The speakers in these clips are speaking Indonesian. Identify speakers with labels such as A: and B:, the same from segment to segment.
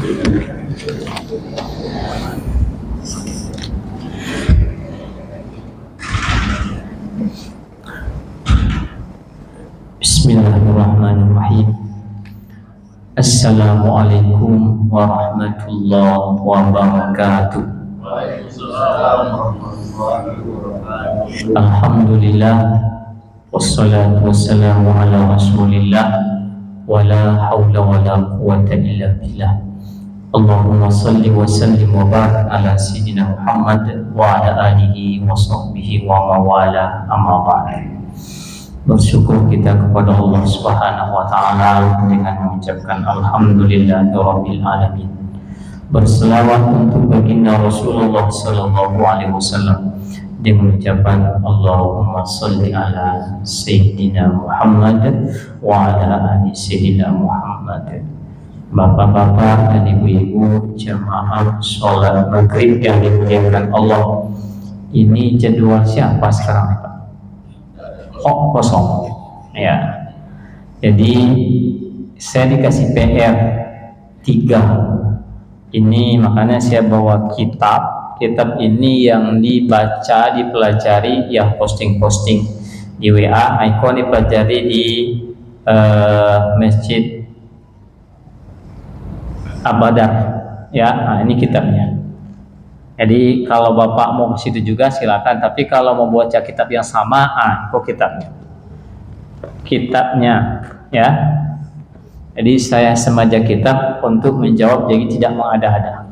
A: Bismillahirrahmanirrahim. Assalamualaikum warahmatullahi wabarakatuh. Alhamdulillah, wassalatu wassalamu ala rasulillah, wala hawla wala quwwata illa billah. Allahumma salli wa sallim wa barik ala sayyidina Muhammad wa ala alihi wa sahbihi wa mawala, amma ba'd. Bersyukur kita kepada Allah Subhanahu wa taala dengan mengucapkan alhamdulillahirabbil alamin. Berselawat untuk baginda Rasulullah sallallahu alaihi wasallam dengan ucapan Allahumma shalli ala sayyidina Muhammad wa ala ali sayyidina Muhammad. Bapak-bapak dan ibu-ibu jamaah sholat maghrib yang dimuliakan Allah, ini jadwal siapa sekarang, Pak? Oh, kosong. Ya. Jadi saya dikasih PR 3. Ini makanya saya bawa kitab. Kitab ini yang dibaca, dipelajari, ya posting-posting di WA, ikon dipelajari di Masjid Abadar. Ya, nah ini kitabnya. Jadi kalau Bapak mau ke situ juga silakan, tapi kalau mau baca kitab yang sama, kok kitabnya ya. Jadi saya sengaja kitab untuk menjawab, jadi tidak mengada-ada.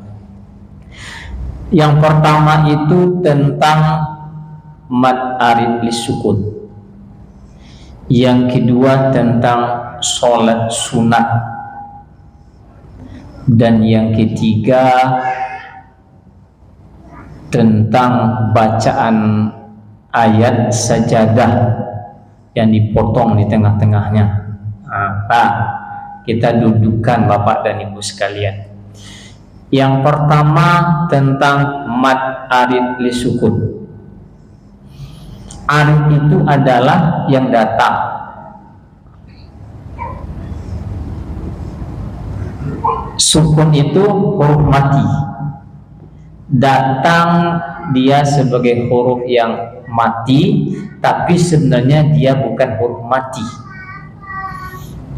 A: Yang pertama itu tentang mad arid lisukun. Yang kedua tentang sholat sunat. Dan yang ketiga tentang bacaan ayat sajadah yang dipotong di tengah-tengahnya. Nah, kita dudukkan Bapak dan Ibu sekalian. Yang pertama tentang mad arid lisukun. Arid itu adalah yang datang. Sukun itu huruf mati. Datang dia sebagai huruf yang mati, tapi sebenarnya dia bukan huruf mati.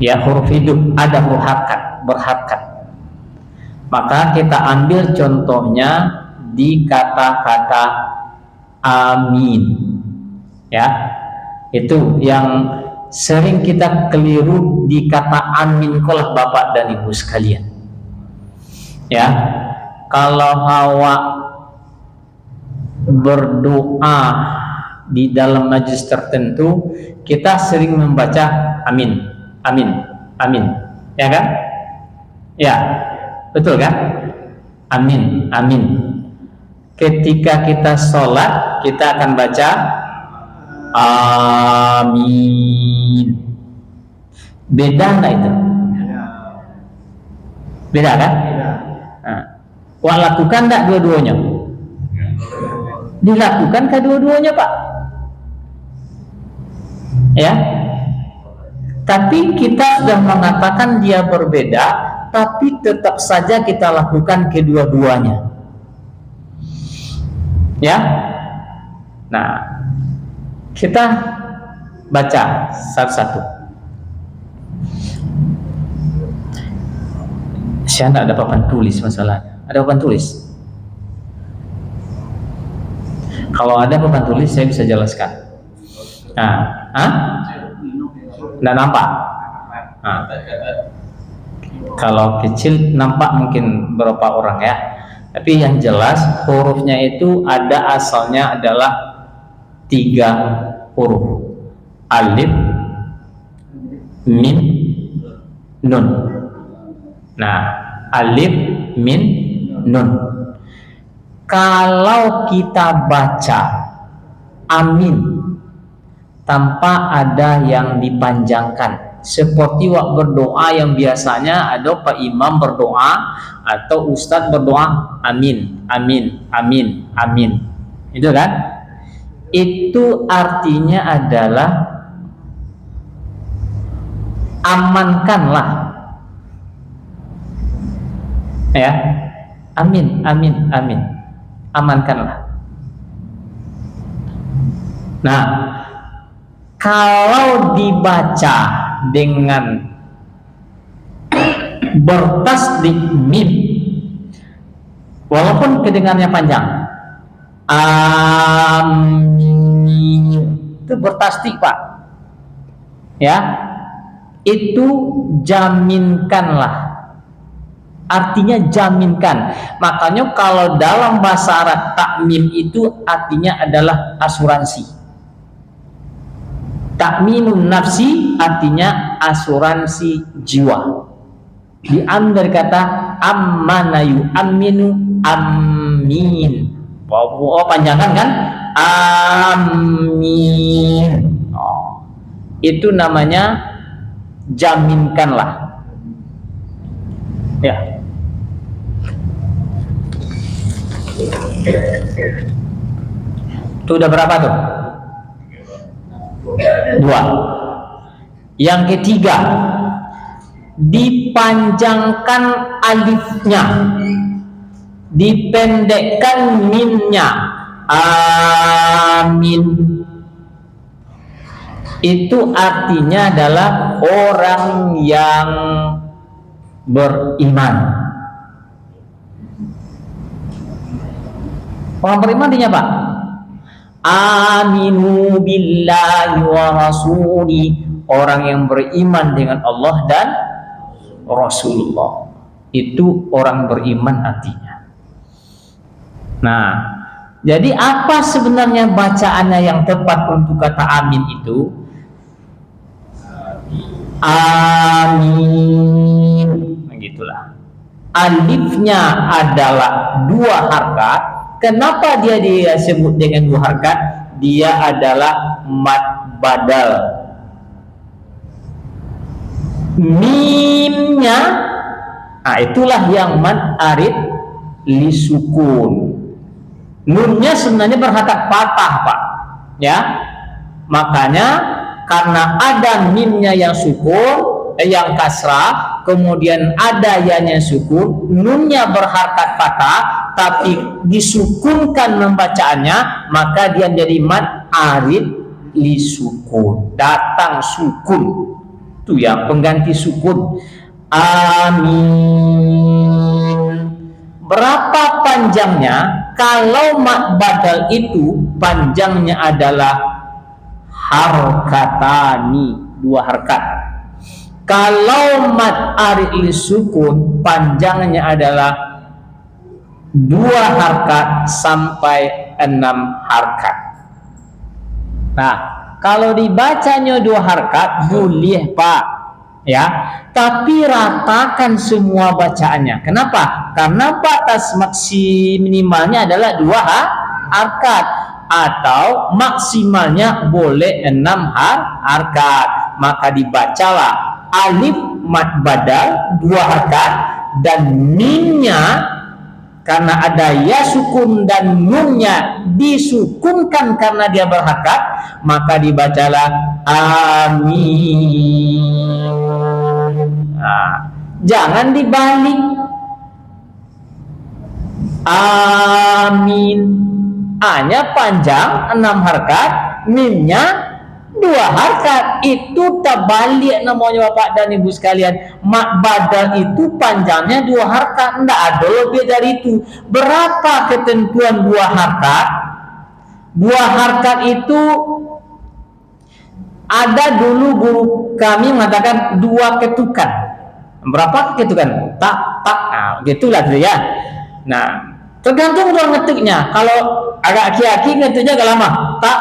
A: Ya, huruf hidup, ada huruf harkat, berharkat. Maka kita ambil contohnya di kata-kata amin. Ya, itu yang sering kita keliru di kata amin kolah Bapak dan Ibu sekalian. Ya, kalau awak berdoa di dalam majlis tertentu, kita sering membaca amin, amin, amin, ya kan? Ya, betul kan? Amin, amin. Ketika kita sholat, kita akan baca amin. Beda nggak itu? Beda kan? Wah, lakukan tak dua-duanya? Dilakukan kedua-duanya, Pak. Ya. Tapi kita sudah mengatakan dia berbeda, tapi tetap saja kita lakukan kedua-duanya. Ya. Nah, kita baca satu-satu. Saya tidak ada papan tulis masalahnya. Ada papan tulis? Kalau ada papan tulis saya bisa jelaskan. Nggak nampak? Kalau kecil nampak mungkin berapa orang ya. Tapi yang jelas hurufnya itu ada asalnya adalah 3 huruf. Alif, mim, nun. Nah, alif, mim, nun. Kalau kita baca amin tanpa ada yang dipanjangkan, seperti waktu berdoa yang biasanya ada Pak Imam berdoa atau Ustadz berdoa amin, amin, amin, amin, itu kan? Itu artinya adalah amankanlah Ya, amin, amin, amin. Amankanlah. Nah, kalau dibaca dengan bertasdid mim, walaupun kedengarannya panjang, amin, itu bertasdid Pak, ya, itu jaminkanlah, artinya jaminkan. Makanya kalau dalam bahasa Arab takmim itu artinya adalah asuransi. Takminun nafsi artinya asuransi jiwa. Diambil dari kata ammana yu'amminu amin. Oh, panjangan kan? Amin. Oh, itu namanya jaminkanlah. Ya. Itu udah berapa tuh? 2. Yang ketiga, dipanjangkan alifnya, dipendekkan mimnya. Amin. Itu artinya adalah orang yang beriman. Orang beriman artinya apa? Aminu billahi wa rasuli, orang yang beriman dengan Allah dan Rasulullah. Itu orang beriman artinya. Nah, jadi apa sebenarnya bacaannya yang tepat untuk kata amin itu? Amin. Begitulah. Alifnya adalah 2 harakat. Kenapa dia disebut dengan 2 harakat? Dia adalah mad badal. Mimnya, nah itulah yang mad arid li sukun. Nunnya sebenarnya berharakat patah Pak, ya. Makanya karena ada mimnya yang sukun, yang kasrah, kemudian ada ya-nya sukun, nunnya berharakat patah, tapi disukunkan membacaannya, maka dia jadi mad arid li sukun, datang sukun, itu ya pengganti sukun. Amin. Berapa panjangnya? Kalau mad badal itu panjangnya adalah harkatani, 2 harakat. Kalau mad arid li sukun panjangnya adalah 2 harakat sampai 6 harakat. Nah, kalau dibacanya 2 harakat boleh Pak, ya. Tapi ratakan semua bacaannya. Kenapa? Karena batas minimalnya adalah 2 harakat atau maksimalnya boleh 6 harakat. Maka dibacalah alif mad badal 2 harakat dan mimnya karena ada ya sukun dan nunnya disukunkan karena dia berharakat, maka dibacalah amin. Nah, jangan dibalik. Amin. A-nya panjang 6 harakat, mimnya 2 harakat. Itu terbalik namanya Bapak dan Ibu sekalian. Mad badal itu panjangnya 2 harakat, enggak ada lebih dari itu. Berapa ketentuan 2 harakat? 2 harakat itu ada dulu guru kami mengatakan 2 ketukan. Berapa ketukan? Tak, tak. Nah, gitulah tu ya. Nah, tergantung orang ngetiknya. Kalau agak aki-aki ngetiknya agak lama. Tak,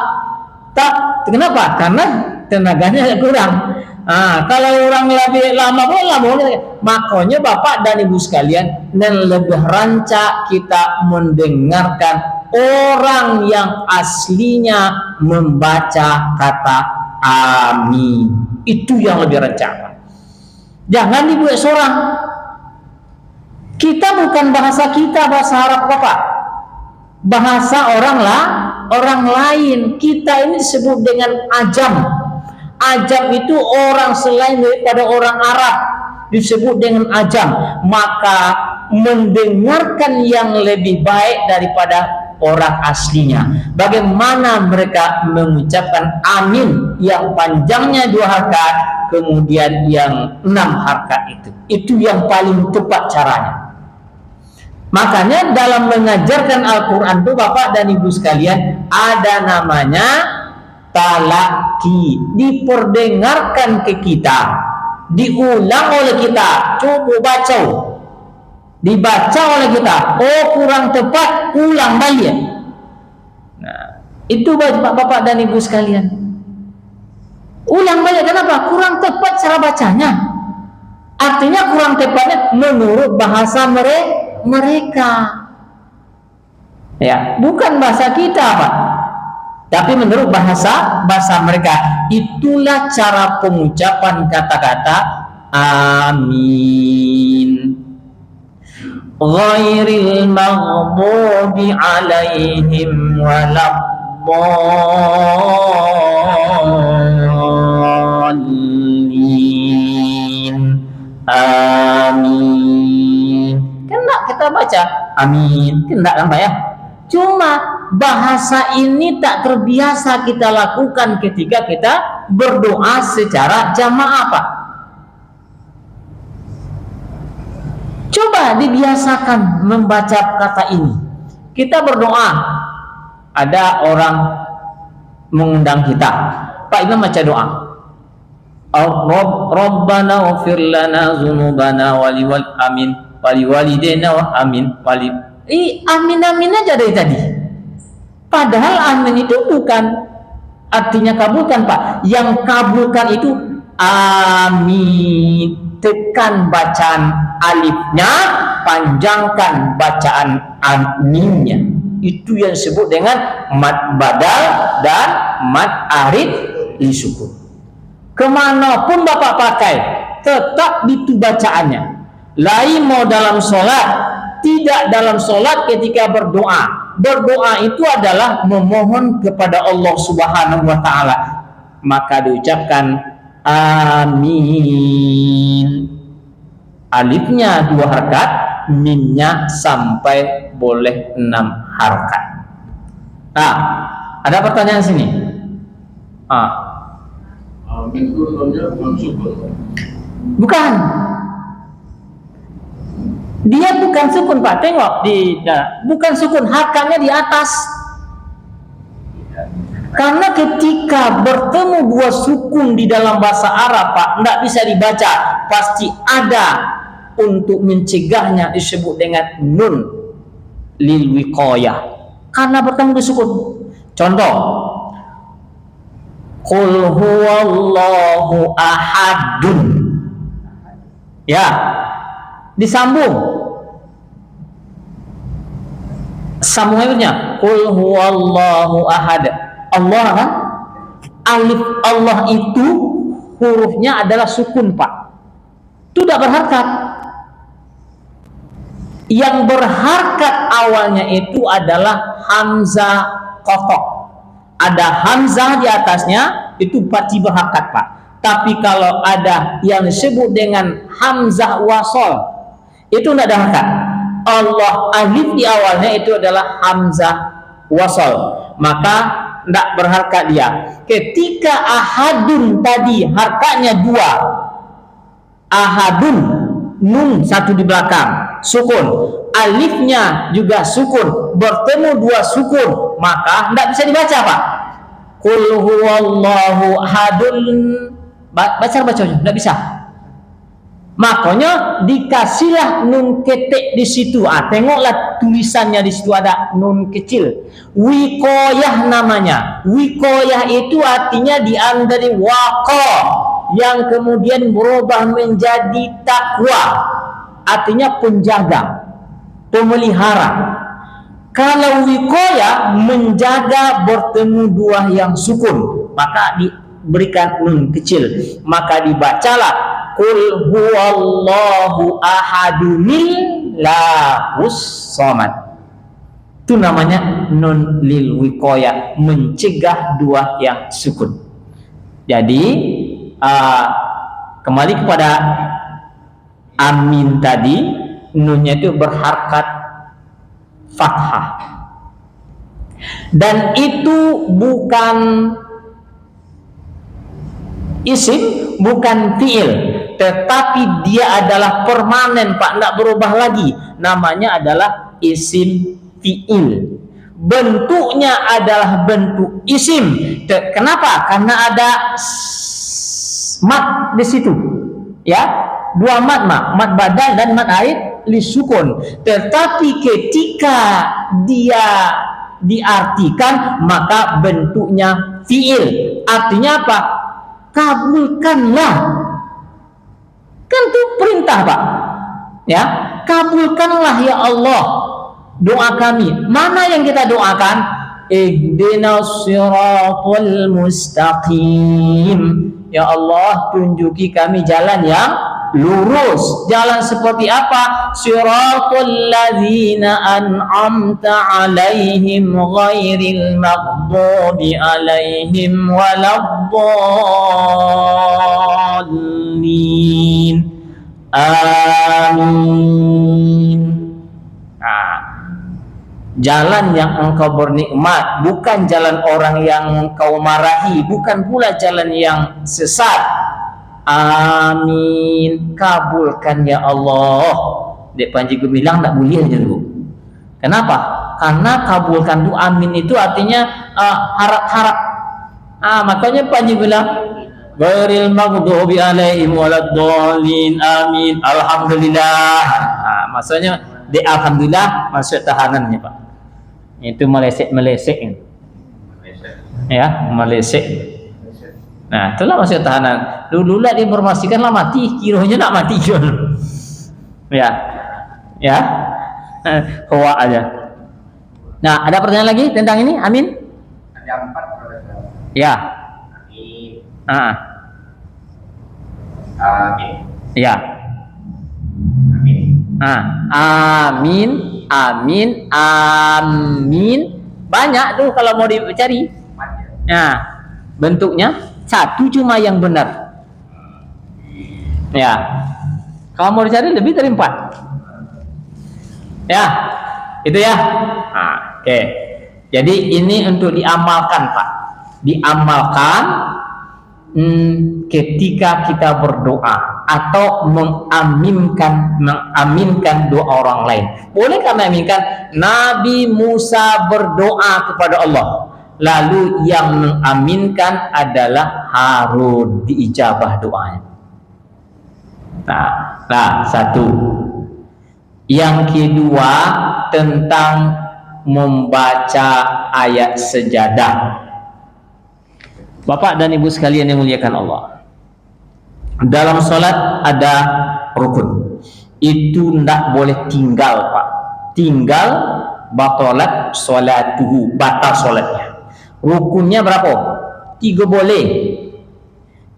A: tak. Kenapa? Karena tenaganya kurang. Nah, kalau orang lebih lama pun lama. Makanya Bapak dan Ibu sekalian, dan lebih rancak kita mendengarkan orang yang aslinya membaca kata amin. Itu yang lebih rancak. Jangan dibuat seorang. Kita bukan bahasa kita, bahasa Arab Bapak. Bahasa orang lain. Kita ini disebut dengan ajam. Ajam itu orang selain daripada orang Arab, disebut dengan ajam. Maka mendengarkan yang lebih baik daripada orang aslinya. Bagaimana mereka mengucapkan amin yang panjangnya 2 harakat, kemudian yang 6 harakat itu yang paling tepat caranya. Makanya dalam mengajarkan Al-Quran itu Bapak dan Ibu sekalian ada namanya talaki, diperdengarkan ke kita, diulang oleh kita, coba baca, dibaca oleh kita, oh kurang tepat, ulang balik. Nah, itu Bapak dan Ibu sekalian, ulang balik. Kenapa? Kurang tepat cara bacanya, artinya kurang tepatnya menurut bahasa mereka, ya, bukan bahasa kita Pak, tapi menurut bahasa mereka. Itulah cara pengucapan kata-kata amin. Ghairil maghdubi alaihim waladdallin. Amin. Kena kita baca amin, kena kan Pak ya? Cuma bahasa ini tak terbiasa kita lakukan ketika kita berdoa secara jamaah Pak. Coba dibiasakan membaca kata ini. Kita berdoa, ada orang mengundang kita, Pak Imam baca doa, Rabbana ighfir lana dzunubana amin waliwalidayna amin amin aja dari tadi. Padahal amin itu bukan artinya kabulkan Pak. Yang kabulkan itu amin. Tekan bacaan alifnya, panjangkan bacaan aminnya. Itu yang disebut dengan mad badal dan mad arid li sukun. Kemanapun Bapak pakai, tetap itu bacaannya. Lain mau dalam sholat, tidak dalam sholat ketika berdoa. Berdoa itu adalah memohon kepada Allah Subhanahu wa ta'ala. Maka diucapkan amin. Alifnya 2 harakat, mimnya sampai boleh 6 harakat. Nah, ada pertanyaan sini.
B: Amin itu namanya sukun.
A: Bukan. Dia bukan sukun Pak. Tengok bukan sukun, hakanya di atas. Karena ketika bertemu 2 sukun di dalam bahasa Arab Pak, tidak bisa dibaca, pasti ada untuk mencegahnya disebut dengan nun lil wiqayah. Karena bertemu 2 sukun. Contoh, qul huwallahu ahadun. Ya, disambung. Sambungannya qul huwallahu ahad. Allah kan? Alif Allah itu hurufnya adalah sukun Pak. Itu tidak berharkat. Yang berharkat awalnya itu adalah hamzah qata'. Ada hamzah di atasnya, itu pasti berharkat Pak. Tapi kalau ada yang disebut dengan hamzah wasol, itu tidak ada harkat. Allah alif di awalnya itu adalah hamzah wasol, maka tidak berharkat dia. Ketika ahadun tadi harkatnya 2, ahadun, nun 1 di belakang, sukun, alifnya juga sukun, bertemu 2 sukun, maka tidak bisa dibaca Pak. Qul huwallahu ahadun, baca tidak bisa. Makanya dikasihlah nun ketek di situ. Tengoklah tulisannya di situ ada nun kecil. Wiqayah namanya. Wiqayah itu artinya diambil dari waqa, yang kemudian berubah menjadi takwa. Artinya penjaga, pemelihara. Kalau wiqayah menjaga bertemu 2 yang sukun, maka diberikan nun kecil. Maka dibacalah qul huwallahu ahadunil lahus somad. Itu namanya nun lil wiqayah, mencegah 2 yang sukun. Jadi kembali kepada amin tadi, nunnya itu berharkat fathah. Dan itu bukan isim, bukan fi'il, tetapi dia adalah permanen Pak, tidak berubah lagi. Namanya adalah isim fi'il. Bentuknya adalah bentuk isim. Kenapa? Karena ada mat di situ, ya, dua mat, mat badal dan mat aid lisukun. Tetapi ketika dia diartikan maka bentuknya fi'il. Artinya apa? Kabulkanlah. Kan itu perintah Pak, ya, kabulkanlah ya Allah doa kami. Mana yang kita doakan? Ihdinas siratal mustaqim. Ya Allah, tunjuki kami jalan yang lurus. Jalan seperti apa? Siratal ladzina an'amta alaihim ghairil maghdubi alaihim waladdallin. Amin. Jalan yang engkau bernikmat, bukan jalan orang yang engkau marahi, bukan pula jalan yang sesat. Amin. Kabulkan ya Allah. Dek Panji bilang tak boleh aja dulu. Kenapa? Karena kabulkan itu, amin itu artinya harap-harap. Makanya Panji bilang ghairil maghdubi alaihim waladdallin. Amin. Alhamdulillah. Maksudnya di alhamdulillah masuk tahanannya Pak. Itu melesek ya, melesek. Nah, itulah masuk tahanan. Dulu lah diinformasikan lah mati, kiranya nak mati ya, hoa aja. Nah, ada pertanyaan lagi tentang ini? Amin.
C: Ada 4
A: ya.
C: Amin.
A: Ya. Amin, amin, amin. Banyak tuh kalau mau dicari. Nah, bentuknya satu cuma yang benar. Ya. Kalau mau dicari lebih dari 4. Ya. Itu ya. Oke. Jadi ini untuk diamalkan, Pak. Diamalkan ketika kita berdoa atau mengaminkan doa orang lain. Boleh kami aminkan Nabi Musa berdoa kepada Allah, lalu yang mengaminkan adalah Harun, diijabah doanya. Nah, satu. Yang kedua tentang membaca ayat sejadah. Bapak dan Ibu sekalian yang muliakan Allah, dalam sholat ada rukun. Itu tidak boleh tinggal Pak. Tinggal batalat sholatuhu, batal sholatnya. Rukunnya berapa? 3 boleh.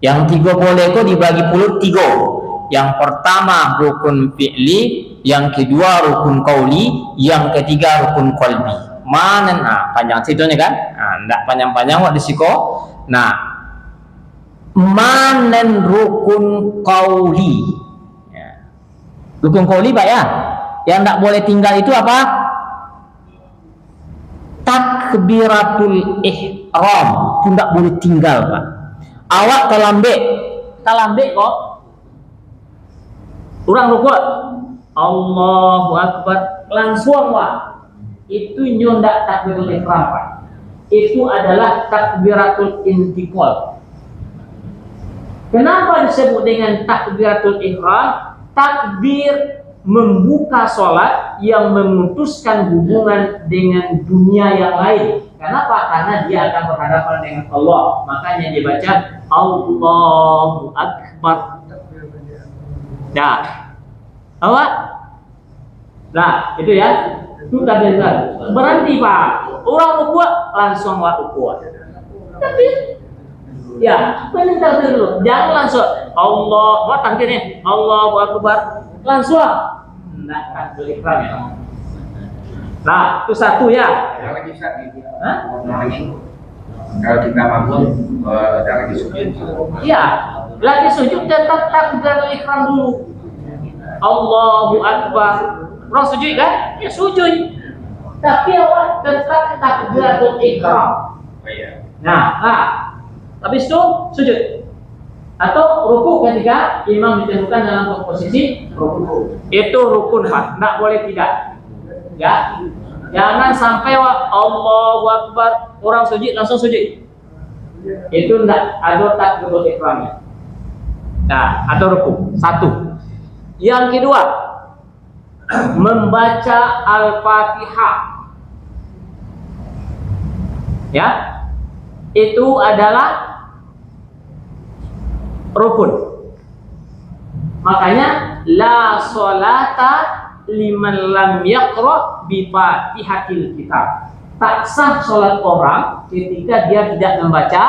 A: Yang 3 boleh kok dibagi puluh 3. Yang pertama rukun fi'li, yang kedua rukun qauli, yang ketiga rukun qalbi. Mana? Panjang situnya kan? Tidak panjang-panjang waktu disiko. Nah, manen rukun qauli. Ya. Rukun qauli Pak ya. Yang tidak boleh tinggal itu apa? Takbiratul ihram. Itu tidak boleh tinggal Pak. Awak talambek kok. Orang rukuk. Allahu Akbar. Langsung Pak. Itu nyondak takbiratul ihram Pak. Itu adalah takbiratul intiqal. Kenapa disebut dengan takbiratul ihram? Takbir membuka sholat yang memutuskan hubungan dengan dunia yang lain. Kenapa? Karena dia akan berhadapan dengan Allah. Makanya dia baca Allahu Akbar. Nah, awak? Nah, itu ya. Itu takbir. Berhenti Pak. Orang rukuk langsung rukuk. Tapi ya, paling takbir dulu. Jangan langsung Allah, takbirnya Allahu Akbar. Langsung. Enggak takbir ihram ya. Nah, itu satu ya.
C: Ada lagi Ustaz. Kalau kita mampu ada lagi sujud.
A: Iya, lagi sujud tetap takbir ihram dulu.
D: Allahu Akbar. Orang sujud kan? Ya sujud. Tapi awak tetap takbiratul ihram.
C: Oh iya.
D: Nah, habis itu sujud. Atau ruku ketika imam ditemukan dalam posisi ruku. Itu rukun, Pak. Enggak boleh tidak. Ya. Jangan sampai Allahu Akbar, orang sujud langsung sujud. Itu enggak ada takbiratul ihramnya. Nah, atau ruku. Satu. Yang kedua, membaca Al-Fatihah. Ya. Itu adalah rukun. Makanya la sholata liman lam yaqra bi Fatihatil Kitab. Tak sah sholat orang ketika dia tidak membaca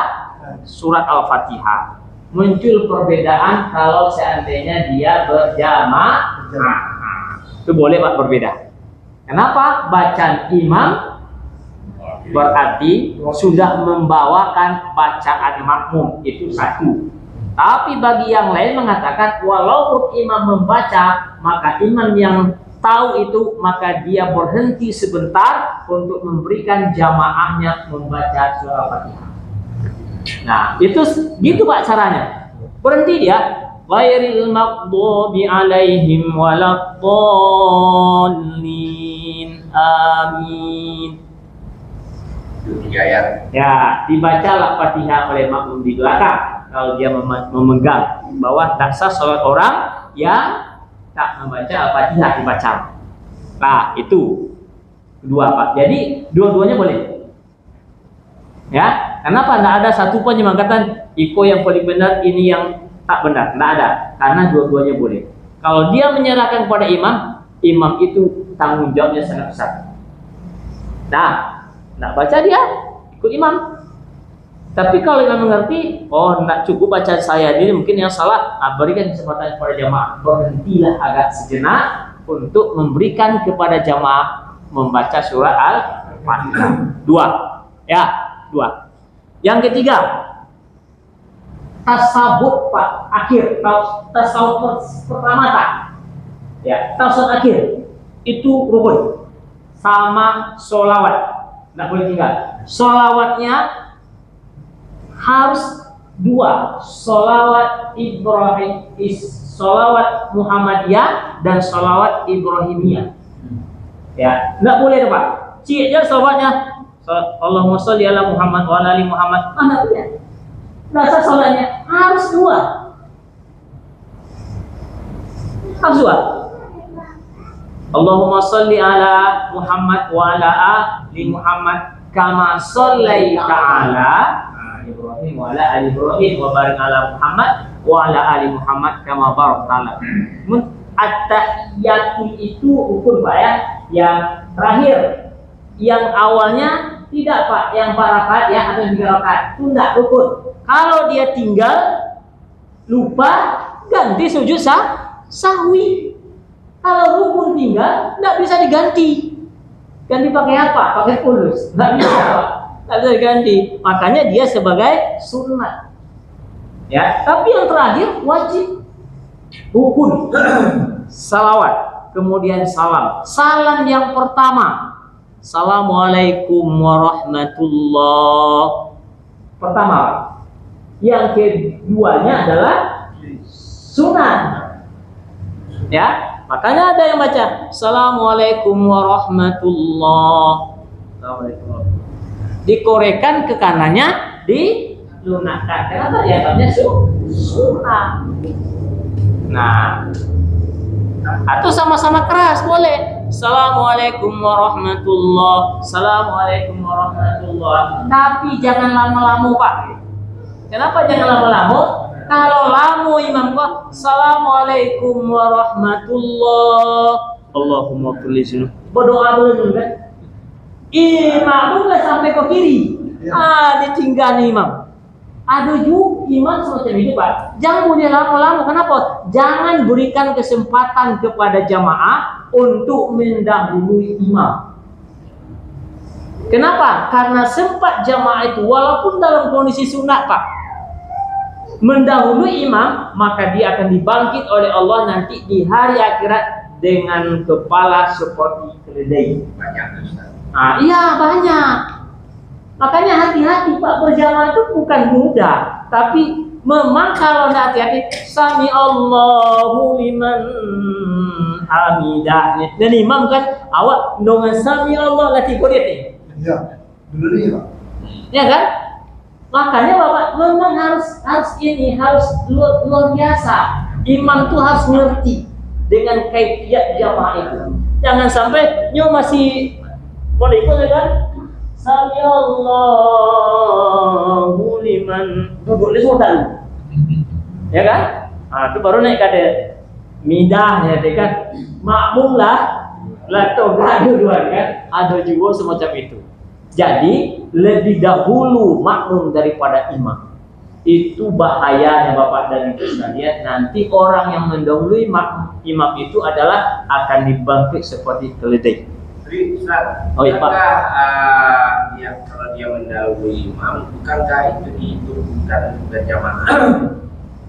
D: surat Al-Fatihah. Muncul perbedaan kalau seandainya dia berjamaah. Itu boleh Pak berbeda. Kenapa? Bacaan imam berarti sudah membawakan bacaan makmum, itu satu. Tapi bagi yang lain mengatakan walaupun imam membaca, maka imam yang tahu itu maka dia berhenti sebentar untuk memberikan jamaahnya membaca surah Fatihah. Nah, itu gitu Pak caranya. Berhenti dia. Ghairil maghdubi alaihim waladdallin. Amin.
C: Itu 3 ayat.
D: Ya, dibacalah Fatihah oleh makmum di belakang. Kalau dia memegang bahwa tak sah sholat orang yang tak membaca Al-Fatihah dibaca. Nah, itu kedua Pak. Jadi dua-duanya boleh. Ya, kenapa tidak ada satu pun yang mengatakan iko yang paling benar, ini yang tak benar? Tidak ada, karena dua-duanya boleh. Kalau dia menyerahkan kepada imam, imam itu tanggung jawabnya sangat besar. Nah, tidak baca dia ikut imam. Tapi kalau imam mengerti, oh tidak cukup bacaan saya ini mungkin yang salah, berikan kesempatan kepada jamaah. Berhentilah agak sejenak untuk memberikan kepada jamaah membaca surah Al-Fatihah. Dua. Yang ketiga, tasawuf Pak, akhir. Tasawuf pertama tak? Ya, tasawuf akhir. Itu rukun. Sama sholawat. Tidak boleh tinggal. Sholawatnya harus 2. Sholawat Ibrahim, sholawat Muhammadiyah dan sholawat Ibrahimiyah. Ya, tidak boleh Pak. Cik aja sholawatnya Allahumma sholli ala Muhammad wa ala ali Muhammad. Tidak boleh. Dasar sholatnya harus 2. Harus 2. Allahumma sholli ala Muhammad wa ala ali Muhammad kama shollaita ala Ibrahim wa ala ali Ibrahim wa barik ala Muhammad wa ala ali Muhammad kama barakta ala. At-tahiyyatu itu rukun Pak ya. Yang terakhir, yang awalnya tidak Pak, yang 4 rakaat ya atau 3 rakaat itu tidak rukun. Kalau dia tinggal lupa, ganti sujud sahwi. Kalau rukun tinggal tidak bisa diganti. Ganti pakai apa? Pakai kulus. Tidak bisa Pak. Tidak bisa diganti. Makanya dia sebagai sunnah. Ya, tapi yang terakhir wajib rukun. Salawat, kemudian salam. Salam yang pertama, Assalamualaikum warahmatullah. Pertama. Yang keduanya adalah sunnah. Ya, makanya ada yang baca Assalamualaikum warahmatullah. Assalamualaikum. Dikorekan ke kanannya, dilunakkan. Kenapa dianggapnya sunnah? Nah, atau sama-sama keras boleh. Assalamualaikum warahmatullah. Assalamualaikum warahmatullah. Tapi jangan lama-lama Pak. Kenapa jangan lama-lama? Kalau lama imam Pak, Assalamualaikum warahmatullah. Allahumma kulli berdoa dulu kan? Imam nggak sampai ke kiri. Ditinggal imam. Ada juga imam semacam ini Pak. Jangan boleh lama-lama. Kenapa? Jangan berikan kesempatan kepada jamaah untuk mendahului imam. Kenapa? Karena sempat jamaah itu walaupun dalam kondisi sunat Pak, mendahului imam, maka dia akan dibangkit oleh Allah nanti di hari akhirat dengan kepala seperti keledai.
C: Banyak Ustaz.
D: Iya banyak. Makanya hati-hati Pak, berjamaah itu bukan mudah, tapi memang kalau tidak hati-hati, sami Allahu liman hamidah. Dan imam kan awak dengan sami Allah latih kodete.
E: Ya, dulu nih Pak.
D: Ya kan? Makanya Bapak memang harus luar biasa. Imam tuh harus ngerti dengan kaifiat jamaah itu. Jangan sampai nyo masih boleh ikut ya kan? Sami Allahu liman, duduk di sultan. Ya kan? Itu baru naik kade midah ya kan? Makmum lah toga dua kan? Ada juga semacam itu. Jadi lebih dahulu makmum daripada imam. Itu bahayanya Bapak dan Ibu sekalian. Nanti orang yang mendahului imam itu adalah akan dibangkit seperti keledai.
C: Jadi Ustaz,
D: Oh iya Pak.
C: Yang kalau dia mendahului imam, bukankah itu bukan berjamaah?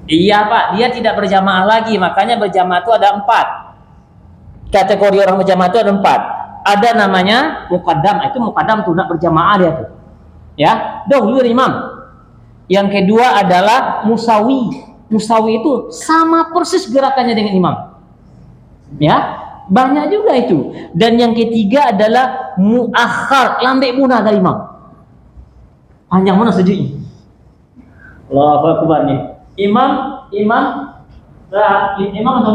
D: Iya Pak, dia tidak berjamaah lagi. Makanya berjamaah itu ada 4. Kategori orang berjamaah itu ada 4. Ada namanya muqaddam, itu muqaddam tuh nak berjamaah dia tuh. Ya, dahulu imam. Yang kedua adalah musawi. Musawi itu sama persis gerakannya dengan imam. Ya, banyak juga itu. Dan yang ketiga adalah muakhar, lambe munah dari imam. Panjang mana sejuknya? Allahu Akbar nih. Imam atau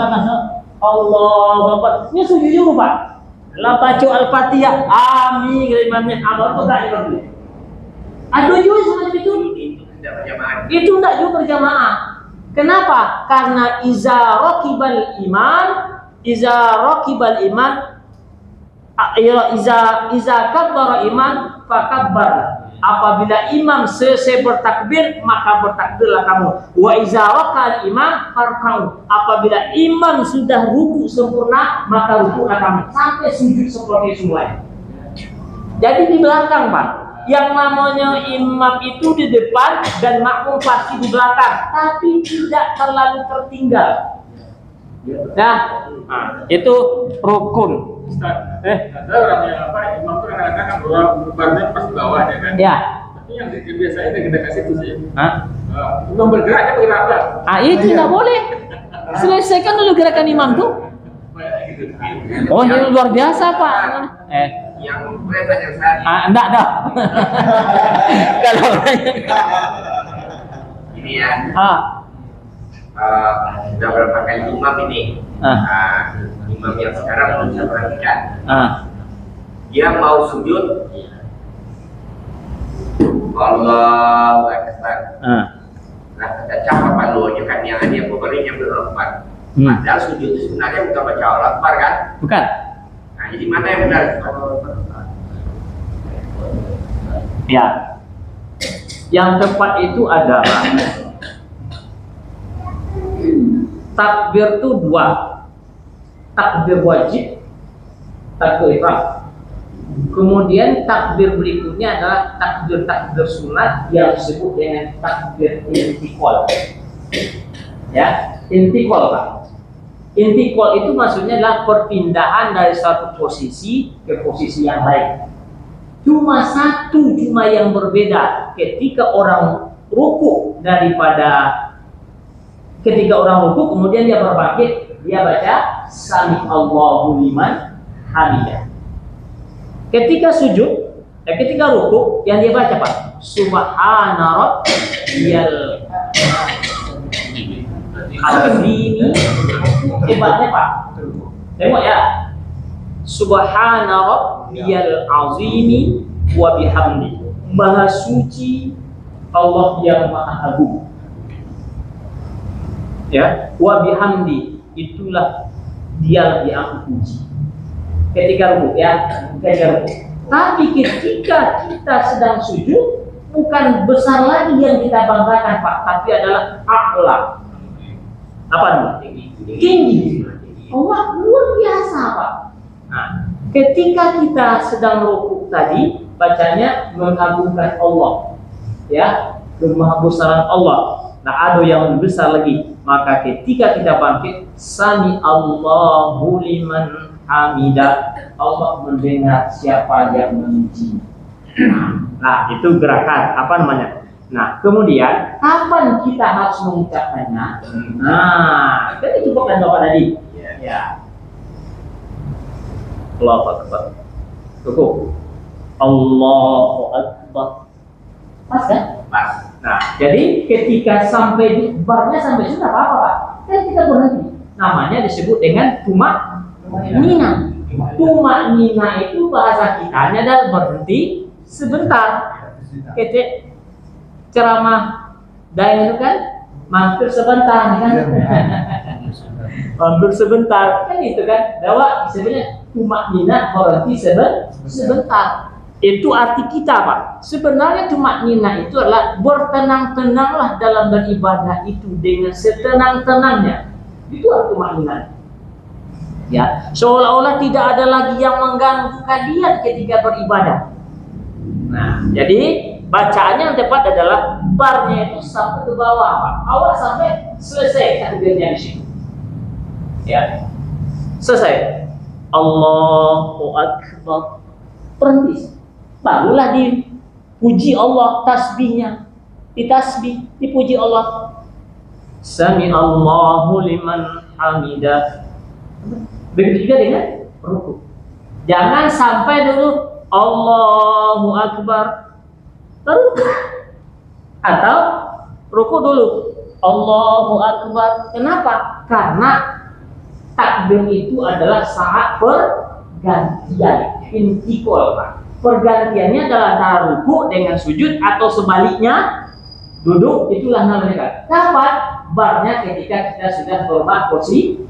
D: Allahu Akbar. Ini sujud juga Pak. La baca Al-Fatihah, amin imamnya. Apa tuh tak imam? Ada juga semacam itu.
C: Itu tidak berjamaah.
D: Itu tidak juga berjamaah. Kenapa? Karena iza raqibal iman, iza kabbara iman fakabbar. Apabila imam selesai bertakbir, maka bertakbirlah kamu. Wa iza raqal imam farka'u. Apabila imam sudah ruku sempurna, maka rukuklah kamu sampai sujud seperti semuanya. Jadi di belakang Pak. Yang namanya imam itu di depan dan makmum pasti di belakang, tapi tidak terlalu tertinggal. Nah, itu rukun.
B: Ustaz, ada orang yang imam itu kadang-kadang kan barunya pas di bawah ya kan?
D: Ya.
B: Tapi yang biasanya kita kasih itu sih.
D: Hah?
B: Imam bergeraknya bergerak.
D: Itu tidak boleh. Selesaikan dulu gerakan imam tuh. Oh, ini luar biasa Pak.
C: Yang boleh tanya Ustaz.
D: Enggak dah. Kalau
C: Ini ya. Sudah berapa kali imam ini? Imam yang sekarang belum saya perhatikan. Dia mau sujud, Allahu Akbar. Nah, kata cakap palunya kan yang dia pemberinya berlompat. Padahal sujud itu sebenarnya bukan baca Allahu Akbar kan?
D: bukan.
C: Nah, jadi mana yang benar?
D: Ya. Yang tepat itu adalah takbir itu 2. Takbir wajib, takbir ihram. Kemudian takbir berikutnya adalah takbir sunat yang disebut dengan takbir intikal. Ya, intikal Pak. Intikal itu maksudnya adalah perpindahan dari satu posisi ke posisi yang lain. Cuma yang berbeda ketika orang ruku ketika orang ruku kemudian dia berbangkit, dia baca sami Allahu liman hamidah. Ketika sujud, ketika ruku yang dia baca Pak, subhana rabbiyal azimi. Hebatnya Pak. Tengok ya. Subhana rabbiyal azimi wa bihamdi. Maha suci Allah yang maha agung. Ya, wa bihamdi, itulah dialah yang aku puji. Ketika ruku ya, ketika ruku. Tapi ketika kita sedang sujud, bukan besar lagi yang kita banggakan Pak, tapi adalah a'la. Apa nih? Tinggi. Allah luar biasa Pak. Nah, ketika kita sedang ruku tadi, bacanya mengagungkan Allah, ya, kemahabesaran Allah. Nah, ada yang lebih besar lagi. Maka ketika kita bangkit, sami Allahu liman hamidah, Allah mendengar siapa yang memuji. Nah, itu gerakan apa namanya? Nah, kemudian kapan kita harus mengucapkannya? Nah, kan dicukupkan Bapak tadi. Ya. Allahu Akbar. Cukup. Allahu Akbar. Pas kan?
C: Pas.
D: Nah, jadi ketika sampai di barnya sampai sini apa Pak? Kan kita berhenti. Namanya disebut dengan tumak nina. Tumak nina itu bahasa kitanya adalah berhenti sebentar. Kece ceramah daya itu kan mampir sebentar kan? Mampir sebentar kan itu kan? Dawa sebenarnya tumak nina berhenti sebentar. Itu arti kita Pak. Sebenarnya tumak nina itu adalah bertenang-tenanglah dalam beribadah itu dengan setenang-tenangnya. Itu arti tumak nina. Ya, seolah-olah tidak ada lagi yang mengganggu kalian ketika beribadah. Nah, jadi bacaannya yang tepat adalah barnya itu sampai ke bawah Pak. Awal sampai selesai takbirnya di situ. Ya. Selesai. Allahu Akbar. Berhenti. Barulah dipuji Allah, tasbihnya ditasbih, dipuji Allah. Sami Allahu liman hamidah. Begitu juga dengan ruku. Jangan sampai dulu Allahu Akbar baru atau ruku dulu Allahu Akbar. Kenapa? Karena takbir itu adalah saat pergantian, intikal Pak. Pergantiannya adalah antara ruku dengan sujud atau sebaliknya duduk, itulah namanya. Kapan? Barnya ketika kita sudah berubah posisi.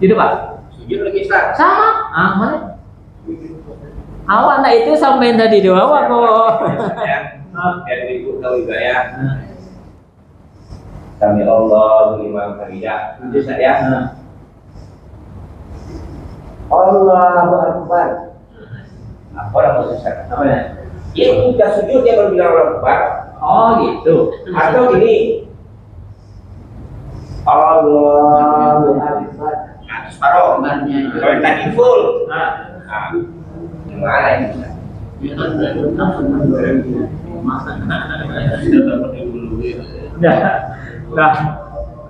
D: Gitu Pak?
C: Sujud lagi Ustaz.
D: Sama? Mana? Awak nak itu sampai tadi doa awak kok.
C: Ya, ibu tahu juga ya. Sami Allah liman hamidah. Itu saya. Allahu Akbar. Orang Ustaz.
D: Apa ya?
C: Dia udah sujud dia baru bilang Allahu Akbar.
D: Oh gitu.
C: Atau gini. Allahu Akbar. Nah, separuh. Kalau tadi full. Nah, gimana ini?
D: Nah,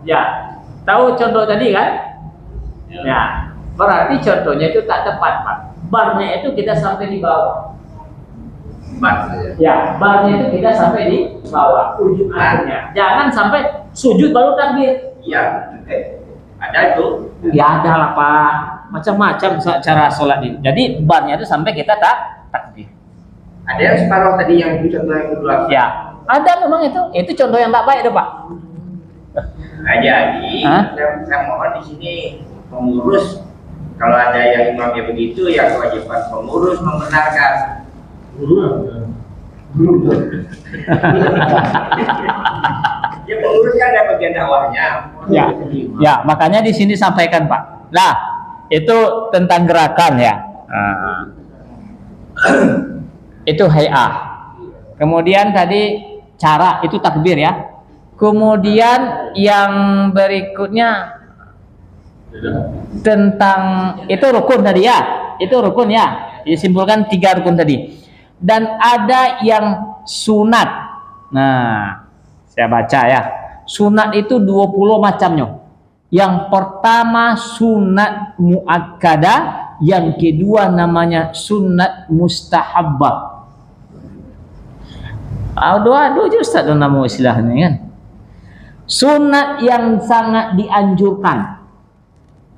D: ya. Tahu contoh tadi kan? Ya. Berarti contohnya itu tak tepat Pak. Barnya itu kita sampai di bawah. Ya, barnya itu kita sampai di bawah ujung akhirnya. Jangan sampai sujud baru takbir.
C: Iya, ada itu.
D: Ya ada lah Pak. Macam-macam cara sholat ini. Jadi barnya itu sampai kita takbir.
C: Ada yang separuh tadi yang itu contoh yang kedua.
D: Ya, ada memang itu. Itu contoh yang tak baik itu Pak.
C: Nah, jadi saya mohon di sini pengurus. Kalau ada yang imamnya begitu, ya kewajiban pengurus membenarkan. Ya pengurus kan ada bagian dakwahnya.
D: Ya, makanya di sini sampaikan Pak. Nah, itu tentang gerakan ya. Itu hay'ah. Kemudian tadi cara itu takbir ya. Kemudian yang berikutnya tentang itu rukun tadi ya, itu rukun ya, disimpulkan 3 rukun tadi. Dan ada yang sunat. Nah, saya baca ya. Sunat itu 20 macamnya. Yang pertama sunat muakkadah, yang kedua namanya sunat mustahabbah. Aduh Ustaz nama istilahnya kan. Sunat yang sangat dianjurkan.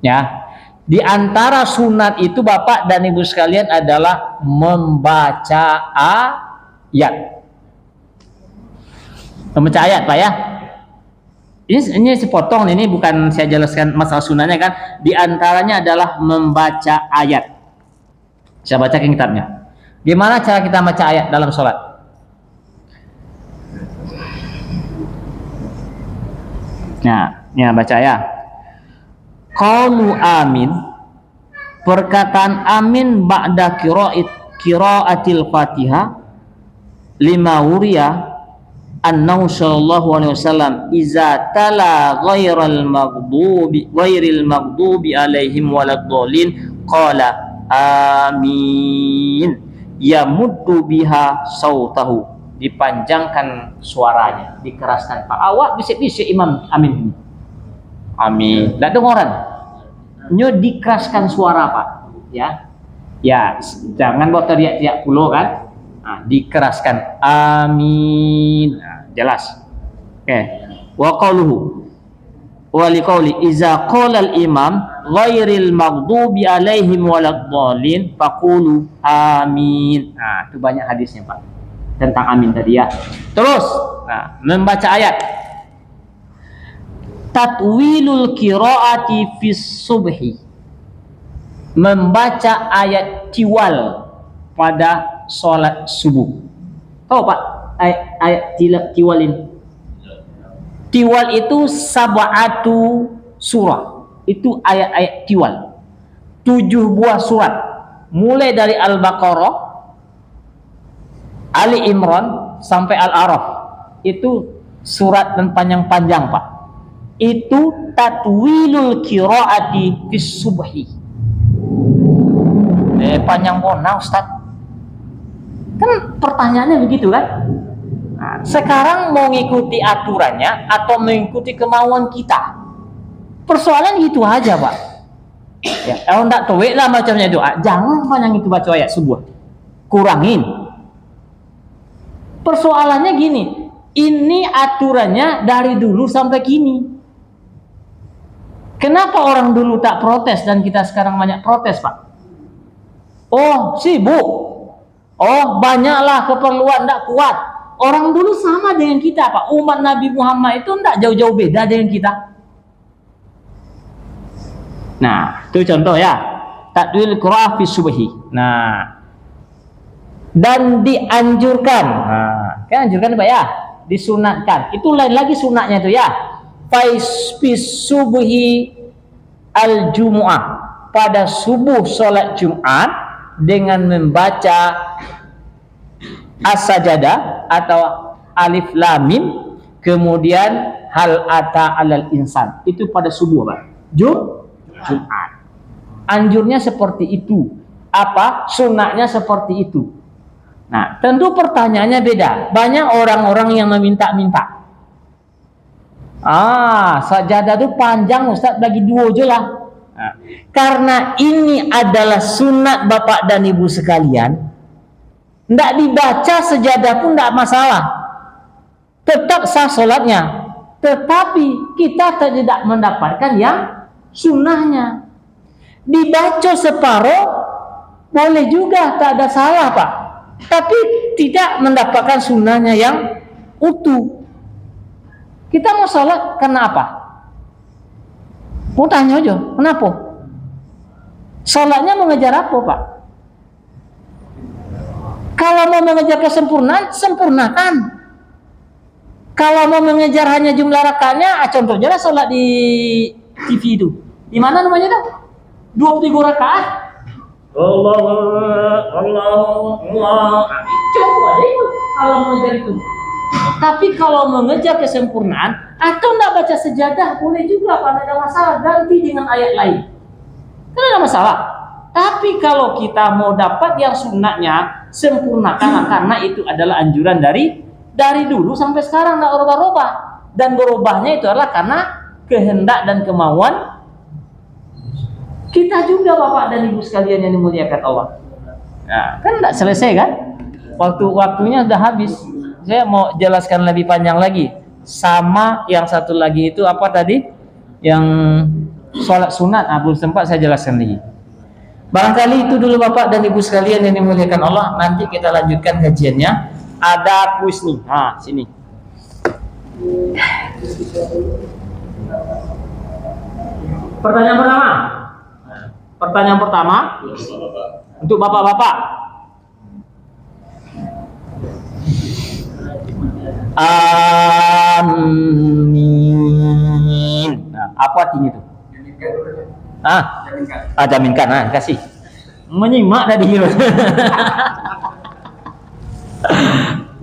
D: Ya, di antara sunat itu Bapak dan Ibu sekalian adalah membaca ayat. Membaca ayat Pak ya. Ini sepotong, ini bukan saya jelaskan masalah sunatnya kan. Di antaranya adalah membaca ayat. Saya baca kitabnya. Gimana cara kita baca ayat dalam sholat? Nah, ya baca ya. Qaulu amin, perkataan amin ba'da qiraatil Fatihah lima wuriya
A: annahu sallallahu alaihi wasallam iza tala ghairil maghdubi alaihim waladdallin qala amin yamuddu biha sautahu, dipanjangkan suaranya, dikeraskan. Pak awak bisik-bisik imam amin ini. Amin. Enggak dengoran. Nyo dikeraskan suara Pak, ya. Ya, jangan buat teriak-teriak pulau kan. Nah, dikeraskan amin. Nah, jelas. Oke. Wa qauluhu wa liqauli iza qala al-imam ghairil maghdubi alaihim waladdallin faqulu amin. Nah, itu banyak hadisnya Pak tentang amin tadi ya. Terus, nah, membaca ayat. Tatwilul qiraati fis subhi. Membaca ayat tiwal pada sholat subuh. Tahu Pak ayat tiwal ini? Tiwal itu sab'atu surah. Itu ayat-ayat tiwal. 7 buah surat. Mulai dari Al-Baqarah, Ali Imran sampai Al-A'raf. Itu surat dan panjang-panjang Pak. Itu tatwilul qiraati fis subhi. Panjang bona Ustaz. Kan pertanyaannya begitu kan? Nah, sekarang mau mengikuti aturannya atau mengikuti kemauan kita? Persoalan gitu aja Pak. Ya, kalau enggak tuwek lah macamnya doa. Jangan panjang itu baca ayat subuh. Kurangin. Persoalannya gini, ini aturannya dari dulu sampai kini. Kenapa orang dulu tak protes dan kita sekarang banyak protes Pak? Oh sibuk, oh banyaklah keperluan, tidak kuat. Orang dulu sama dengan kita Pak. Umat Nabi Muhammad itu tidak jauh-jauh beda dengan kita. Nah itu contoh ya, tatwil qiraah fi subhi. Nah dan dianjurkan, kan anjurkan Pak ya, disunatkan. Itu lain lagi sunatnya itu ya. Fais subhi al jumu'ah, pada subuh sholat Jumat dengan membaca as-sajadah atau alif lam mim, kemudian hal ata alal insan. Itu pada subuh Pak. Jumat. Anjurnya seperti itu. Apa? Sunatnya seperti itu. Nah, tentu pertanyaannya beda. Banyak orang-orang yang meminta-minta. Sajadah itu panjang Ustaz, bagi 2 aja lah. Nah, karena ini adalah sunat Bapak dan Ibu sekalian, tidak dibaca sejadah pun tidak masalah, tetap sah sholatnya. Tetapi kita tidak mendapatkan yang sunnahnya. Dibaca separuh boleh juga, tak ada salah Pak, tapi tidak mendapatkan sunnahnya yang utuh. Kita mau sholat karena apa? Mau tanya aja, kenapa? Sholatnya mengejar apa Pak? Kalau mau mengejar kesempurnaan, sempurnakan. Kalau mau mengejar hanya jumlah rakaatnya, contohnya lah sholat di TV itu. Di mana namanya tuh? 23 rakaat. Allah. Coba deh itu kalau mengejar itu. Tapi kalau mengejar kesempurnaan atau tidak baca sejadah boleh juga Pak, tidak ada masalah, ganti dengan ayat lain, tidak ada masalah. Tapi kalau kita mau dapat yang sunnahnya, sempurnakan, karena itu adalah anjuran dari dulu sampai sekarang, tidak berubah-ubah. Dan berubahnya itu adalah karena kehendak dan kemauan kita juga Bapak dan Ibu sekalian yang dimuliakan Allah. Nah, kan tidak selesai kan? Waktunya sudah habis. Saya mau jelaskan lebih panjang lagi. Sama yang satu lagi itu apa tadi? Yang sholat sunat. Belum sempat saya jelaskan lagi. Barangkali itu dulu Bapak dan Ibu sekalian yang dimuliakan Allah. Nanti kita lanjutkan kajiannya. Ada kuis nih. Sini. Pertanyaan pertama untuk Bapak-bapak. Amin. Nah, apa artinya itu? Jaminkan. Kasih. Menyimak tadi.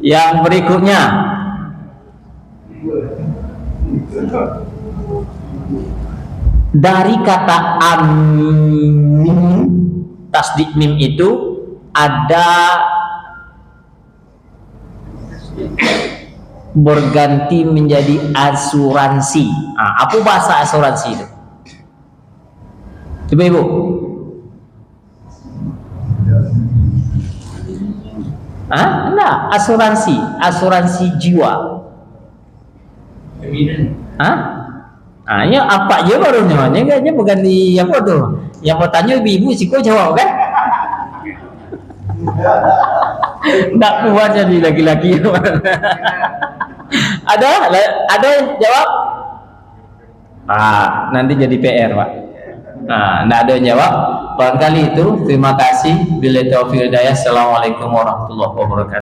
A: Yang berikutnya, Dari kata amin, tasdid mim itu ada berganti menjadi asuransi. Apa bahasa asuransi itu? Coba Ibu. Enggak, asuransi jiwa. Ya apa aja baru namanya kayaknya bukan di apa tuh. Yang mau tanya ibu sih kok jawab kan? Nggak kuat jadi laki-laki. Ada yang jawab? Nanti jadi PR, Pak. Nggak ada yang jawab. Barangkali itu. Terima kasih. Billahi taufiq wal hidayah. Assalamualaikum warahmatullahi wabarakatuh.